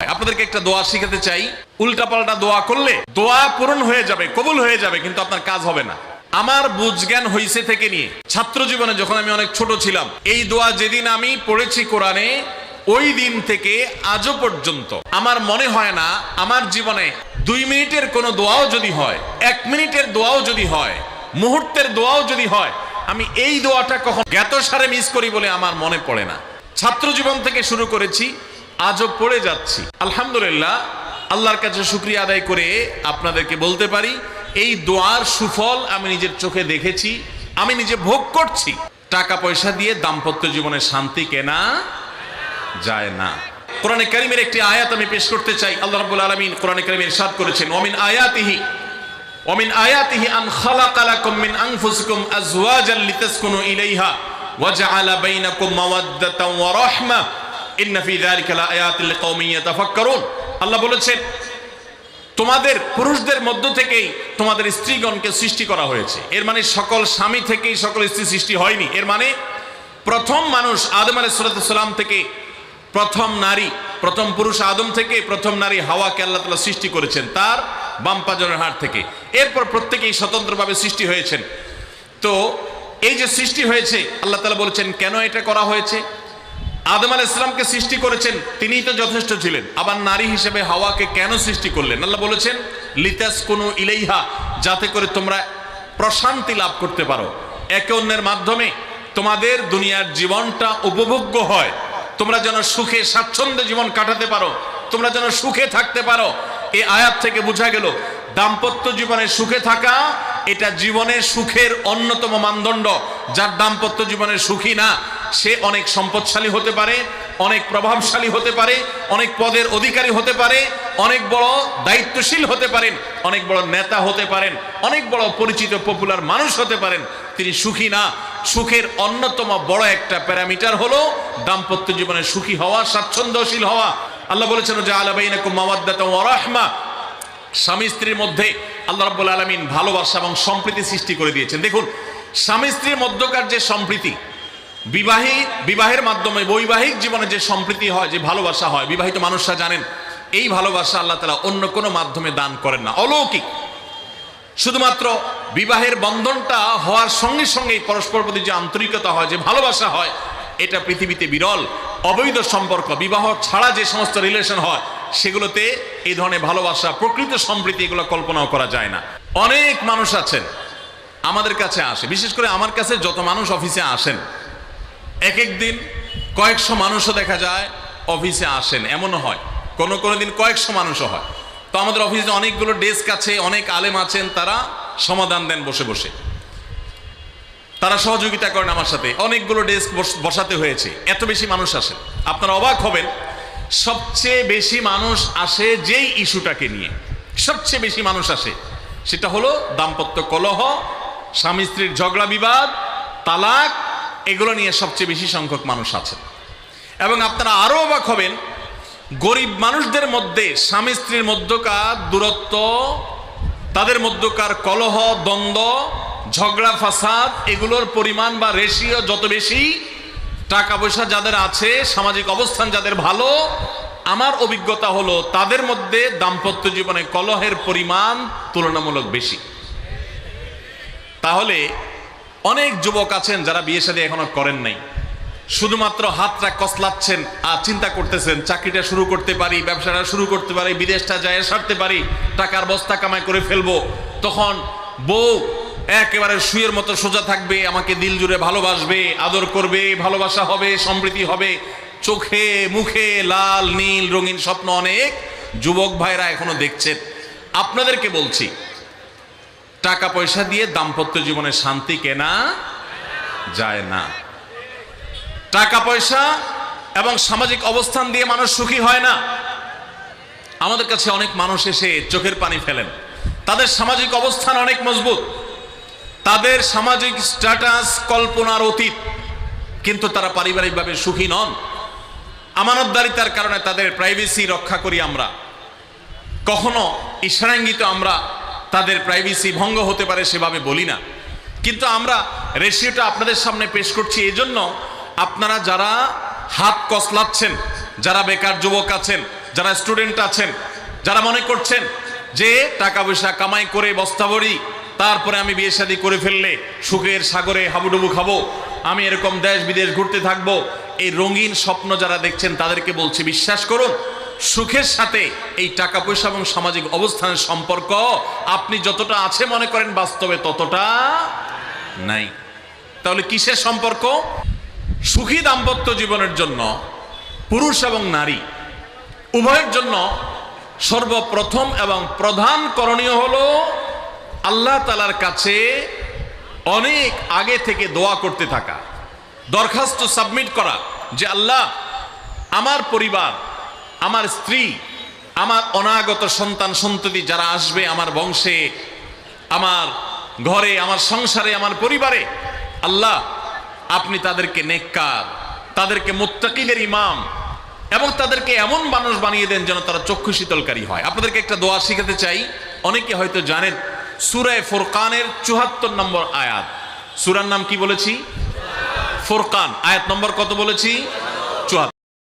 আপনাদেরকে একটা দোয়া শিখাতে চাই। উল্টাপাল্টা দোয়া করলে দোয়া পূরণ হয়ে যাবে, কবুল হয়ে যাবে, কিন্তু আপনার কাজ হবে না। আমার বুঝজ্ঞান হইছে থেকে নিয়ে ছাত্র জীবনে যখন আমি অনেক ছোট ছিলাম, এই দোয়া যেদিন আমি পড়েছি কোরআনে, ওই দিন থেকে আজও পর্যন্ত আমার মনে হয় না আমার জীবনে 2 মিনিটের কোনো দোয়াও যদি হয়, 1 মিনিটের দোয়াও যদি হয়, মুহূর্তের দোয়াও যদি হয়, আমি এই দোয়াটা কখন জ্ঞাতসারে মিস করি বলে আমার মনে পড়ে না। ছাত্র জীবন থেকে শুরু করেছি, আজও পড়ে যাচ্ছি। আলহামদুলিল্লাহ, আল্লাহর কাছে শুকরিয়া আদায় করে আপনাদেরকে বলতে পারি, এই দোয়ার সুফল আমি নিজের চোখে দেখেছি, আমি নিজে ভোগ করছি। টাকা পয়সা দিয়ে দাম্পত্য জীবনে শান্তি কেনা যায় না। কোরআনে কারীমের একটি আয়াত আমি পেশ করতে চাই। আল্লাহ রাব্বুল আলামিন কোরআনে কারীমে ইরশাদ করেছেন, ওমিন আয়াতিহি আন খালাকা লাকুম মিন আনফুসিকুম আজওয়াজান লিতাসকুনু ইলাইহা ওয়া জাআলা বাইনাকুম মাওয়াদ্দাতান ওয়া রাহমা ইন্না ফি যালিকা লাআয়াতিন লিকাওমিন ইয়াতাফাক্কারুন। আল্লাহ বলেছেন, তোমাদের পুরুষদের মধ্য থেকেই তোমাদের স্ত্রীগণকে সৃষ্টি করা হয়েছে। এর মানে সকল স্বামী থেকেই সকল স্ত্রী সৃষ্টি হয়নি। এর মানে প্রথম মানুষ আদম আলাইহিস সালাম থেকে প্রথম নারী, প্রথম পুরুষ আদম থেকে প্রথম নারী হাওয়াকে আল্লাহ তাআলা সৃষ্টি করেছেন তার বাম পাজরের হাড় থেকে। এরপর প্রত্যেকেই স্বতন্ত্রভাবে সৃষ্টি হয়েছেন। তো এই যে সৃষ্টি হয়েছে, আল্লাহ তাআলা বলেছেন কেন এটা করা হয়েছে। আদম আলাইহিস সালামকে সৃষ্টি করেছেন, তিনিই তো যথেষ্ট ছিলেন। আবার নারী হিসেবে হাওয়াকে কেন সৃষ্টি করলেন? আল্লাহ বলেছেন লিতাসকুনু ইলাইহা, যাতে করে তোমরা প্রশান্তি লাভ করতে পারো, একে অন্যের মাধ্যমে তোমাদের দুনিয়ার জীবনটা উপভোগ্য হয়, তোমরা যেন সুখে স্বাচ্ছন্দ্যে জীবন কাটাতে পারো, তোমরা যেন সুখে থাকতে পারো। এই আয়াত থেকে বোঝা গেল দাম্পত্য জীবনে সুখে থাকা এটা জীবনের সুখের অন্যতম মানদণ্ড। যার দাম্পত্য জীবনে সুখী না, সে অনেক সম্পদশালী হতে পারে, অনেক প্রভাবশালী হতে পারে, অনেক পদের অধিকারী হতে পারে, অনেক বড় দায়িত্বশীল হতে পারেন, অনেক বড় নেতা হতে পারেন, অনেক বড় পরিচিত পপুলার মানুষ হতে পারেন, তিনি সুখী না। সুখের অন্যতম বড় একটা প্যারামিটার হলো দাম্পত্য জীবনে সুখী হওয়া, স্বাচ্ছন্দ্যশীল হওয়া। আল্লাহ বলেছেন যে জাআলা বাইনাকুম মাওয়াদ্দাতান ওয়া রাহমা, স্বামী স্ত্রীর মধ্যে আল্লাহ রাব্বুল আলামিন ভালোবাসা এবং সম্প্রীতি সৃষ্টি করে দিয়েছেন। দেখুন, স্বামী স্ত্রীর মধ্যকার যে সম্প্রীতি, বিবাহের মাধ্যমে বৈবাহিক জীবনে যে সম্প্রীতি হয়, যে ভালোবাসা হয়, বিবাহিত মানুষরা জানেন এই ভালোবাসা আল্লাহ তাআলা অন্য কোনো মাধ্যমে দান করেন না, অলৌকিক। শুধুমাত্র বিবাহের বন্ধনটা হওয়ার সঙ্গে সঙ্গেই পরস্পর প্রতি যে আন্তরিকতা হয়, যে ভালোবাসা হয়, এটা পৃথিবীতে বিরল। অবৈধ সম্পর্ক, বিবাহ ছাড়া যে সমস্ত রিলেশন হয়, সেগুলোতে এই ধরনের ভালোবাসা, প্রকৃত সম্প্রীতি, এগুলো কল্পনাও করা যায় না। অনেক মানুষ আছেন আমাদের কাছে আসে, বিশেষ করে আমার কাছে যত মানুষ অফিসে আসেন, এক এক দিন কয়েকশো মানুষও দেখা যায় অফিসে আসেন, এমনও হয় কোনো দিন কয়েকশো মানুষও হয়। তো আমাদের অফিসে অনেকগুলো ডেস্ক আছে, অনেক আলেম আছেন, তারা সমাধান দেন বসে বসে, তারা সহযোগিতা করেন আমার সাথে। অনেকগুলো ডেস্ক বসাতে হয়েছে, এত বেশি মানুষ আসে। আপনারা অবাক হবেন, সবচেয়ে বেশি মানুষ আসে যেই ইস্যুটাকে নিয়ে, সবচেয়ে বেশি মানুষ আসে সেটা হলো দাম্পত্য কলহ, স্বামী স্ত্রীর ঝগড়া বিবাদ, তালাক, এগুলো নিয়ে সবচেয়ে বেশি সংখ্যক মানুষ আছেন। এবং আপনারা আরো অবাক হবেন, গরিব মানুষদের মধ্যে স্বামী স্ত্রীর মধ্যকার দূরত্ব, তাদের মধ্যকার কলহ, দ্বন্দ্ব, ঝগড়া, ফাসাদ, এগুলোর পরিমাণ বা রেশিও যত বেশি, টাকা পয়সা যাদের আছে, সামাজিক অবস্থান যাদের ভালো, আমার অভিজ্ঞতা হলো তাদের মধ্যে দাম্পত্য জীবনে কলহের পরিমাণ তুলনামূলক বেশি। তাহলে অনেক যুবক আছেন যারা বিয়ে শাদী এখনো করেন নাই, শুধুমাত্র হাতটা কসলাচ্ছেন আর চিন্তা করতেছেন চাকরিটা শুরু করতে পারি, ব্যবসাটা শুরু করতে পারি, বিদেশটা যায় সারতে পারি, টাকার বস্তা কামাই করে ফেলবো। তখন বউ একেবারে শুয়ের মতো সোজা থাকবে, আমাকে দিল জুড়ে ভালোবাসবে, আদর করবে, ভালোবাসা হবে, সম্প্রীতি হবে, চোখে মুখে লাল নীল রঙিন স্বপ্ন অনেক যুবক ভাইরা এখনো দেখছেন। আপনাদেরকে বলছি, টাকা পয়সা দিয়ে দাম্পত্য জীবনে শান্তি কেনা যায় না। টাকা পয়সা এবং সামাজিক অবস্থান দিয়ে মানুষ সুখী হয় না। আমাদের কাছে অনেক মানুষ এসে চোখের পানি ফেলেন, তাদের সামাজিক অবস্থান অনেক মজবুত, তাদের সামাজিক স্ট্যাটাস কল্পনার অতীত, কিন্তু তারা পারিবারিকভাবে সুখী নন। আমানতদারিতার কারণে তাদের প্রাইভেসি রক্ষা করি আমরা, কখনো ইশারাঙ্গিত আমরা তাদের প্রাইভেসি ভঙ্গ হতে পারে সেভাবে বলি না। কিন্তু আমরা রেশিওটা আপনাদের সামনে পেশ করছি এজন্য, আপনারা যারা হাত কসলাচ্ছেন, যারা বেকার যুবক আছেন, যারা স্টুডেন্ট আছেন, যারা মনে করছেন যে টাকা পয়সা কামাই করে বস্তা ভরি, তারপরে আমি বিয়ে শাদী করে ফেললে সুখের সাগরে হাবুডুবু খাবো, আমি এরকম দেশ বিদেশ ঘুরতে থাকবো, এই রঙিন স্বপ্ন যারা দেখছেন তাদেরকে বলছি, বিশ্বাস করুন, সুখের সাথে এই টাকা পয়সা এবং সামাজিক অবস্থানের সম্পর্ক আপনি যতটা আছে মনে করেন বাস্তবে ততটা নাই। তাহলে কিসের সম্পর্ক? সুখী দাম্পত্য জীবনের জন্য পুরুষ এবং নারী উভয়ের জন্য সর্বপ্রথম এবং প্রধান করণীয় হলো আল্লাহ তাআলার কাছে অনেক আগে থেকে দোয়া করতে থাকা, দরখাস্ত সাবমিট করা যে আল্লাহ, আমার পরিবার, আমার স্ত্রী, আমার অনাগত সন্তান সন্ততি যারা আসবে আমার বংশে, আমার ঘরে, আমার সংসারে, আমার পরিবারে, আল্লাহ আপনি তাদেরকে নেককার, তাদেরকে মুত্তাকিদের ইমাম এবং তাদেরকে এমন মানুষ বানিয়ে দেন যেন তারা চক্ষু শীতলকারী হয়। আপনাদেরকে একটা দোয়া শিখাতে চাই, অনেকে হয়তো জানেন, সূরা ফুরকানের ৭৪ নম্বর আয়াত। সূরার নাম কি বলেছি? ফুরকান। আয়াত নম্বর কত বলেছি?